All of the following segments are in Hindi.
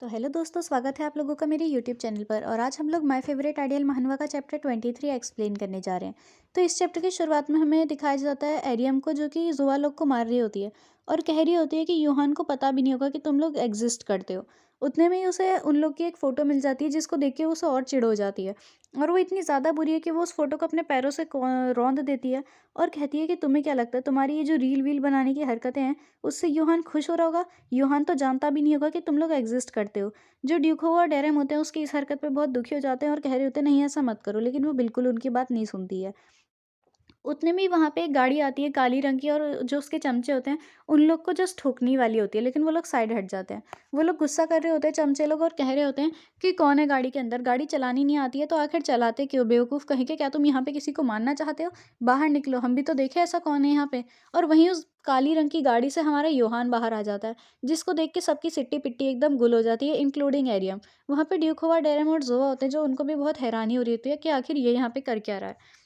तो हेलो दोस्तों, स्वागत है आप लोगों का मेरे यूट्यूब चैनल पर। और आज हम लोग माय फेवरेट आइडियल महानवा का चैप्टर 23 एक्सप्लेन करने जा रहे हैं। तो इस चैप्टर की शुरुआत में हमें दिखाया जाता है एरियम को, जो कि जुआ लोग को मार रही होती है और कह रही होती है कि यूहान को पता भी नहीं होगा कि तुम लोग एग्जिस्ट करते हो। उतने में ही उसे उन लोग की एक फ़ोटो मिल जाती है, जिसको देख के उसे और चिढ़ हो जाती है। और वो इतनी ज़्यादा बुरी है कि वो उस फोटो को अपने पैरों से रौंद देती है और कहती है कि तुम्हें क्या लगता है, तुम्हारी ये जो रील वील बनाने की हरकतें हैं, उससे यूहान खुश हो रहा होगा? यूहान तो जानता भी नहीं होगा कि तुम लोग एग्जिस्ट करते हो। जो ड्यूको और डेरेम होते हैं उसकी इस हरकत पे बहुत दुखी हो जाते हैं और कह रहे होते हैं नहीं ऐसा मत करो, लेकिन वो बिल्कुल उनकी बात नहीं सुनती है। उतने में ही वहाँ पे एक गाड़ी आती है काली रंग की, और जो उसके चमचे होते हैं उन लोग को जस्ट ठोकने वाली होती है, लेकिन वो लोग साइड हट जाते हैं। वो लोग गुस्सा कर रहे होते हैं चमचे लोग, और कह रहे होते हैं कि कौन है गाड़ी के अंदर, गाड़ी चलानी नहीं आती है तो आखिर चलाते क्यों, बेवकूफ़ कहीं के, क्या तुम यहाँ पे किसी को मारना चाहते हो? बाहर निकलो, हम भी तो देखें ऐसा कौन है यहाँ पे। और वहीं उस काली रंग की गाड़ी से हमारा योहान बाहर आ जाता है, जिसको देख के सबकी सिट्टी पिट्टी एकदम गुल हो जाती है, इंक्लूडिंग एरियम। वहाँ पे ड्यूकोवा, डेरेम और जोआ होते हैं, जो उनको भी बहुत हैरानी हो रही होती है कि आखिर ये यहाँ पे कर क्या रहा है।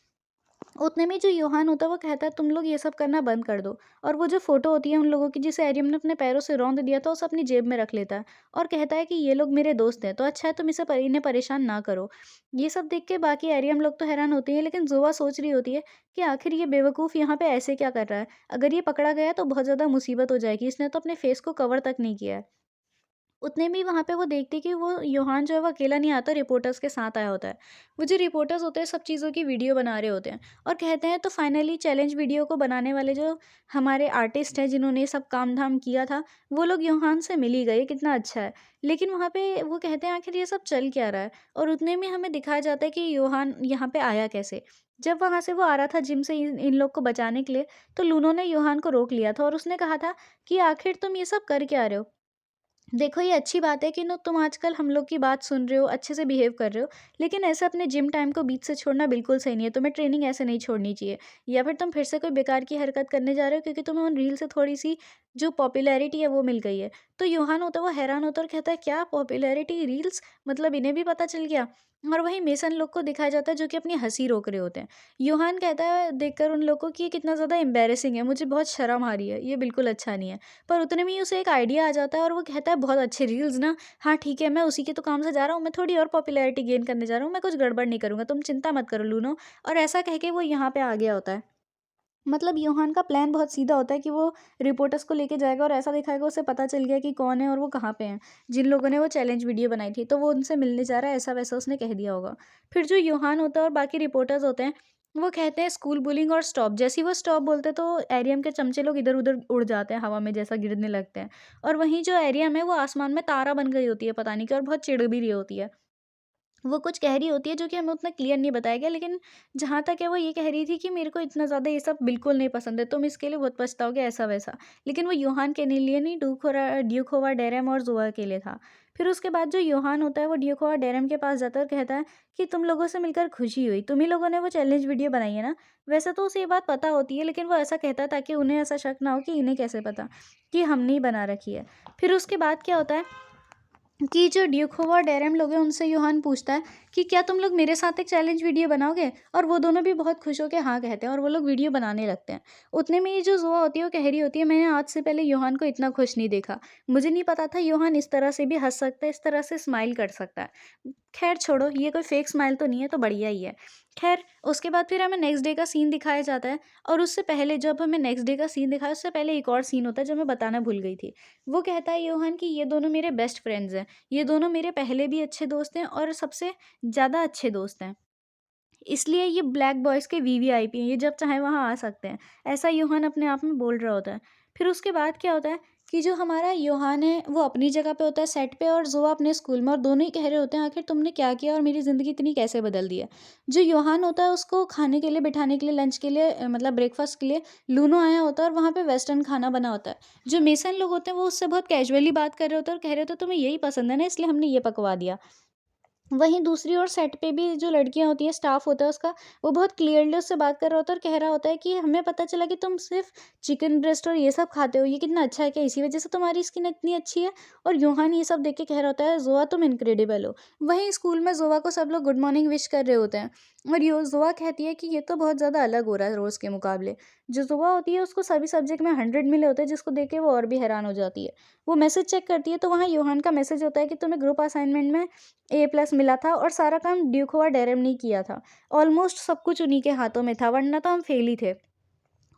उतने में जो योहान होता है वो कहता है तुम लोग ये सब करना बंद कर दो। और वो जो फोटो होती है उन लोगों की, जिसे एरियम ने अपने पैरों से रौंद दिया था, उसे अपनी जेब में रख लेता है और कहता है कि ये लोग मेरे दोस्त हैं, तो अच्छा है तुम इन्हें परेशान ना करो। ये सब देख के बाकी एरियम लोग तो हैरान होते हैं, लेकिन जोवा सोच रही होती है कि आखिर ये बेवकूफ़ यहाँ पे ऐसे क्या कर रहा है। अगर ये पकड़ा गया तो बहुत ज़्यादा मुसीबत हो जाएगी, इसने तो अपने फेस को कवर तक नहीं किया है। उतने में ही वहाँ पे वो देखती है कि वो योहान जो है वो अकेला नहीं आता, रिपोर्टर्स के साथ आया होता है। वो जो रिपोर्टर्स होते हैं सब चीज़ों की वीडियो बना रहे होते हैं और कहते हैं, तो फाइनली चैलेंज वीडियो को बनाने वाले जो हमारे आर्टिस्ट हैं, जिन्होंने ये सब काम धाम किया था, वो लोग योहान से मिल ही गए, कितना अच्छा है। लेकिन वहाँ पे वो कहते हैं आखिर ये सब चल क्या रहा है। और उतने में हमें दिखाया जाता है कि योहान यहाँ पे आया कैसे। जब वहाँ से वो आ रहा था जिम से इन इन लोग को बचाने के लिए, तो लूनो ने योहान को रोक लिया था और उसने कहा था कि आखिर तुम ये सब कर क्या रहे हो। देखो, ये अच्छी बात है कि ना तुम आजकल हम लोग की बात सुन रहे हो, अच्छे से बिहेव कर रहे हो, लेकिन ऐसे अपने जिम टाइम को बीच से छोड़ना बिल्कुल सही नहीं है। तुम्हें ट्रेनिंग ऐसे नहीं छोड़नी चाहिए। या फिर तुम फिर से कोई बेकार की हरकत करने जा रहे हो क्योंकि तुम्हें उन रील से थोड़ी-सी जो पॉपुलैरिटी है वो मिल गई है। तो योहान होता है वो हैरान होता है और कहता है, क्या पॉपुलैरिटी, रील्स? मतलब इन्हें भी पता चल गया? और वहीं मेसन लोग को दिखाया जाता है जो कि अपनी हँसी रोक रहे होते हैं। योहान कहता है देखकर उन लोगों को कि ये कितना ज़्यादा एम्बैरेसिंग है, मुझे बहुत शर्म आ रही है, ये बिल्कुल अच्छा नहीं है। पर उतने में ही उसे एक आइडिया आ जाता है और वो कहता है बहुत अच्छे रील्स ना, हाँ ठीक है, मैं उसी के तो काम से जा रहा हूँ, मैं थोड़ी और पॉपुलैरिटी गेन करने जा रहा हूँ, मैं कुछ गड़बड़ नहीं करूँगा, तुम चिंता मत करो लूनो। और ऐसा कह के वो यहाँ पे आ गया होता है। मतलब योहान का प्लान बहुत सीधा होता है कि वो रिपोर्टर्स को लेके जाएगा और ऐसा दिखाएगा उसे पता चल गया कि कौन है और वो कहाँ पे हैं, जिन लोगों ने वो चैलेंज वीडियो बनाई थी, तो वो उनसे मिलने जा रहा है, ऐसा वैसा उसने कह दिया होगा। फिर जो योहान होता है और बाकी रिपोर्टर्स होते हैं, वो कहते हैं स्कूल बुलिंग और स्टॉप। जैसे ही वो स्टॉप बोलते हैं तो एरियम के चमचे लोग इधर उधर उड़ जाते हैं, हवा में जैसा गिरने लगते हैं। और वहीं जो एरियम है वो आसमान में तारा बन गई होती है, पता नहीं क्या, और बहुत चिढ़ भी रही होती है। वो कुछ कह रही होती है जो कि हमें उतना क्लियर नहीं बताया गया, लेकिन जहाँ तक है वो ये कह रही थी कि मेरे को इतना ज़्यादा ये सब बिल्कुल नहीं पसंद है, तुम इसके लिए बहुत पछताओगे, ऐसा वैसा। लेकिन वो योहान के लिए नहीं, ड्यूकोवा, डेरेम और जोआ के लिए था। फिर उसके बाद जो योहान होता है वो ड्यूकोवा, डेरेम के पास जाता है और कहता है कि तुम लोगों से मिलकर खुशी हुई, तुम ही लोगों ने वो चैलेंज वीडियो बनाई है ना। वैसे तो उसे ये बात पता होती है, लेकिन वो ऐसा कहता है ताकि उन्हें ऐसा शक ना हो कि इन्हें कैसे पता कि हमने ही बना रखी है। फिर उसके बाद क्या होता है कि जो ड्यूकोवा और डेरेम लोग हैं उनसे योहान पूछता है कि क्या तुम लोग मेरे साथ एक चैलेंज वीडियो बनाओगे? और वो दोनों भी बहुत खुश होकर हाँ कहते हैं और वो लोग वीडियो बनाने लगते हैं। उतने में ये जो जोआ होती है वो कह रही होती है, मैंने आज से पहले योहान को इतना खुश नहीं देखा। मुझे नहीं पता था योहान इस तरह से भी हंस सकता है, इस तरह से स्माइल कर सकता है। खैर छोड़ो, ये कोई फेक स्माइल तो नहीं है, तो बढ़िया ही है। खैर उसके बाद फिर हमें नेक्स्ट डे का सीन दिखाया जाता है। और उससे पहले जब हमें नेक्स्ट डे का सीन दिखाया, उससे पहले एक और सीन होता है जो मैं बताना भूल गई थी। वो कहता है योहान कि ये दोनों मेरे बेस्ट फ्रेंड्स हैं, ये दोनों मेरे पहले भी अच्छे दोस्त हैं और सबसे ज़्यादा अच्छे दोस्त हैं। इसलिए ये ब्लैक बॉयज़ के वीवीआईपी हैं, ये जब चाहें वहाँ आ सकते हैं। ऐसा योहान अपने आप में बोल रहा होता है। फिर उसके बाद क्या होता है कि जो हमारा योहान है वो अपनी जगह पे होता है सेट पे, और ज़ोआ अपने स्कूल में, और दोनों ही कह रहे होते हैं आखिर तुमने क्या किया और मेरी ज़िंदगी इतनी कैसे बदल दी है। जो योहान होता है उसको खाने के लिए, बिठाने के लिए, लंच के लिए, मतलब ब्रेकफ़ास्ट के लिए लूनो आया होता है और वहाँ पे वेस्टर्न खाना बना होता है। जो मेसन लोग होते हैं वो उससे बहुत कैजुअली बात कर रहे होते हैं और कह रहे होते हैं तुम्हें यही पसंद है ना, इसलिए हमने ये पकवा दिया। वहीं दूसरी ओर सेट पे भी जो लड़कियाँ होती हैं, स्टाफ होता है उसका, वो बहुत क्लियरली उससे बात कर रहा होता है और कह रहा होता है कि हमें पता चला कि तुम सिर्फ़ चिकन ब्रेस्ट और ये सब खाते हो, ये कितना अच्छा है, क्या इसी वज़ह से तुम्हारी स्किन इतनी अच्छी है? और योहान ये सब देख के कह रहा होता है, ज़ोआ तुम इनक्रेडिबल हो। वहीं स्कूल में ज़ोआ को सब लोग गुड मॉर्निंग विश कर रहे होते हैं। और ज़ुआ कहती है कि ये तो बहुत ज़्यादा अलग हो रहा है रोज़ के मुकाबले। जो ज़ुआ होती है उसको सभी सब्जेक्ट में 100 मिले होते हैं, जिसको देख के वो और भी हैरान हो जाती है। वो मैसेज चेक करती है तो वहाँ योहान का मैसेज होता है कि तुम्हें ग्रुप असाइनमेंट में A+ मिला था और सारा काम ड्यूक डेरेम ने किया था। ऑलमोस्ट सब कुछ उन्हीं के हाथों में था, वरना तो हम फेल ही थे।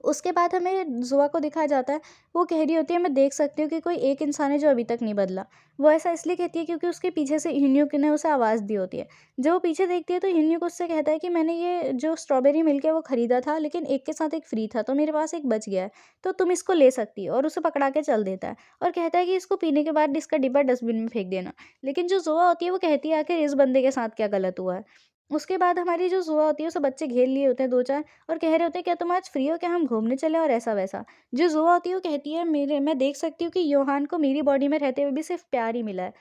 उसके बाद हमें ज़ुआ को दिखाया जाता है, वो कह रही होती है मैं देख सकती हूँ कि कोई एक इंसान है जो अभी तक नहीं बदला। वो ऐसा इसलिए कहती है क्योंकि उसके पीछे से हिन्यूक ने उसे आवाज़ दी होती है। जब वो पीछे देखती है तो हिन्यूक उससे कहता है कि मैंने ये जो स्ट्रॉबेरी मिल्क है वो खरीदा था, लेकिन एक के साथ एक फ्री था, तो मेरे पास एक बच गया है, तो तुम इसको ले सकती हो। और उसे पकड़ा के चल देता है और कहता है कि इसको पीने के बाद इसका डिब्बा डस्टबिन में फेंक देना। लेकिन जो ज़ुआ होती है वो कहती है आखिर इस बंदे के साथ क्या गलत हुआ है। उसके बाद हमारी जो ज़ुआ होती है उसे बच्चे घेर लिए होते हैं 2-4 और कह रहे होते हैं क्या तुम आज फ्री हो, क्या हम घूमने चलें, और ऐसा-वैसा। जो ज़ुआ होती है वो कहती है मेरे मैं देख सकती हूँ कि योहान को मेरी बॉडी में रहते हुए भी सिर्फ़ प्यार ही मिला है।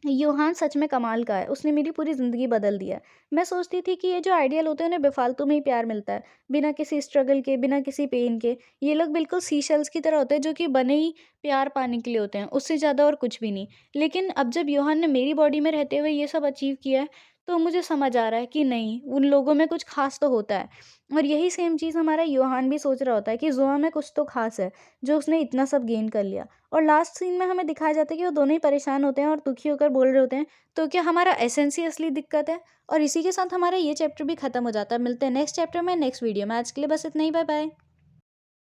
योहान सच में कमाल का है, उसने मेरी पूरी ज़िंदगी बदल दी है। मैं सोचती थी कि ये जो आइडियल होते हैं उन्हें बेफ़ालतू में ही प्यार मिलता है, बिना किसी स्ट्रगल के, बिना किसी पेन के। ये लोग बिल्कुल सीशेल्स की तरह होते हैं जो कि बने ही प्यार पाने के लिए होते हैं, उससे ज़्यादा और कुछ भी नहीं। लेकिन अब जब योहान ने मेरी बॉडी में रहते हुए ये सब अचीव किया है, तो मुझे समझ आ रहा है कि नहीं, उन लोगों में कुछ ख़ास तो होता है। और यही सेम चीज़ हमारा योहान भी सोच रहा होता है कि ज़ुआ में कुछ तो ख़ास है, जो उसने इतना सब गेन कर लिया। और लास्ट सीन में हमें दिखाया जाता है कि वो दोनों ही परेशान होते हैं और दुखी होकर बोल रहे होते हैं, तो क्या हमारा एसेंस ही असली दिक्कत है? और इसी के साथ हमारा ये चैप्टर भी खत्म हो जाता है। मिलते हैं नेक्स्ट चैप्टर में, नेक्स्ट वीडियो में। आज के लिए बस इतना ही, बाय बाय।